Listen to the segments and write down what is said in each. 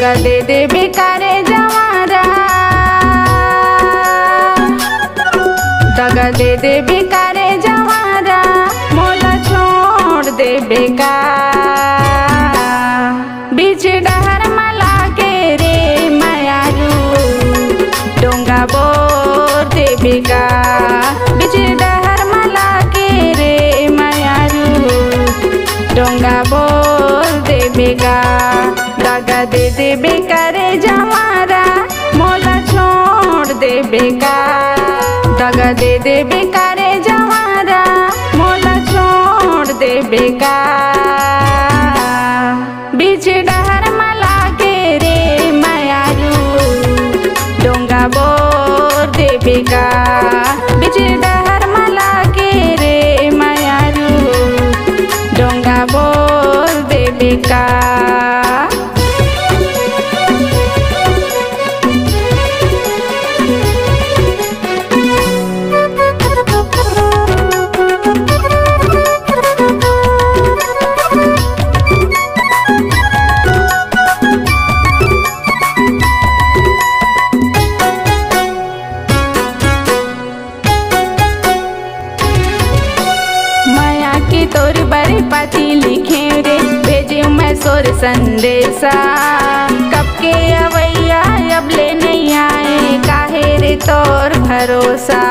दगा दे दे बेकारे जवारा, दगा दे दे बेकारे जवारा, मोला छोड़ दे बेकार। बीच डहर मला के रे मायारू, डोंगा बोर दे बेकार। बीच डहर मला के रे मायारू, डोंगा बोर दे बेकार। दगा दे दे बेकारे जवारा, मोला छोड़ दे बेकार। दगा दे दे बेकारे जवारा, मोला छोड़ दे बेकार। बीच डहर मला के रे मायारू, डोंगा बोर दे बेकार। बीच डहर मला के रे मायारू, डोंगा बोर दे बेकार। तोर बड़े पाती लिखे रे, भेजे मैं सोर संदेशा। कब के अवैया अब ले नहीं आए, काहे रे तोर भरोसा।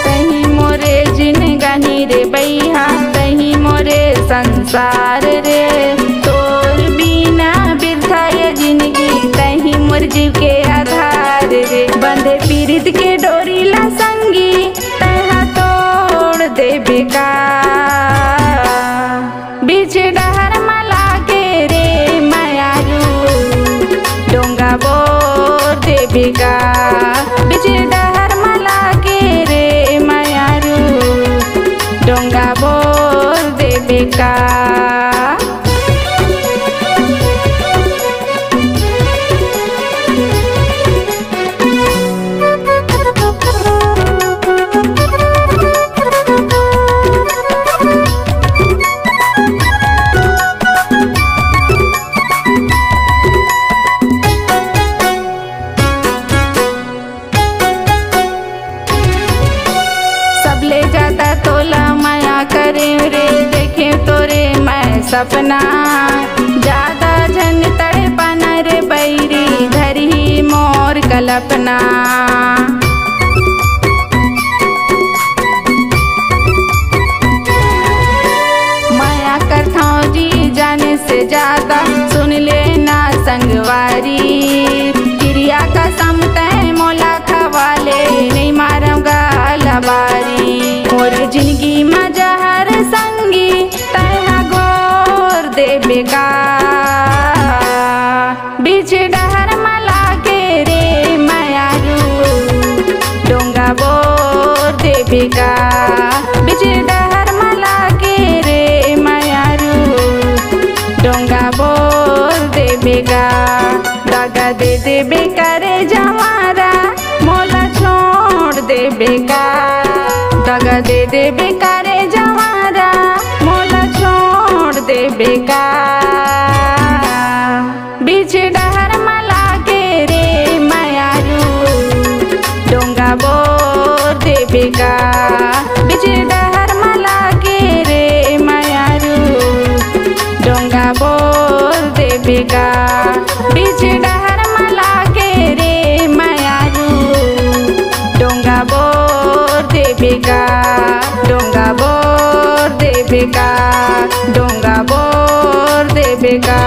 कहीं मोरे जिनगानी रे बैहा, कहीं मोरे संसार रे। तोर बिना बिरथा ये जिंदगी, कहीं मोर जीव के आधार रे। बंधे पीरित के डोरी ला संगी, तहा तोड़ दे बेकार। बीच डहर मला के रे मायारू, डोंगा बोर दे बेकार। बीच डहर मला के रे मायारू, डोंगा बोर दे बेकार। ले जाता तोला माया करे रे, देखे तोरे मैं सपना। ज्यादा जन तड़े पाना रे बैरी, धरी मोर कल्पना। माया करता जी जाने से ज्यादा, सुन लेना संगवारी। क्रिया का समता मोला खवाले, नहीं मारूंगा लबारी। मोर जिंदगी में जहर संगी, तहा घोर दे बेकार। बीच डहर मला के रे मायारू, डोंगा बोर दे बेकार। बीच डहर मला के रे मायारू, डोंगा बोर दे बेकार। दगा दे दे बेकारे जवारा, मोला छोड़ दे बेकार। दगा दे दे बेकारे जवारा, मोला छोड़ दे बेकार। बीच डहर मला के रे मायारू, डोंगा बोर दे बेकार। बीच डहर मला के रे मायारू, डोंगा बोर दे बेकार। बीच डहर मला के रे मायारू, डोंगा बोर दे बेकार। डोंगा बोर दे बेकार, डोंगा बोर दे बेकार।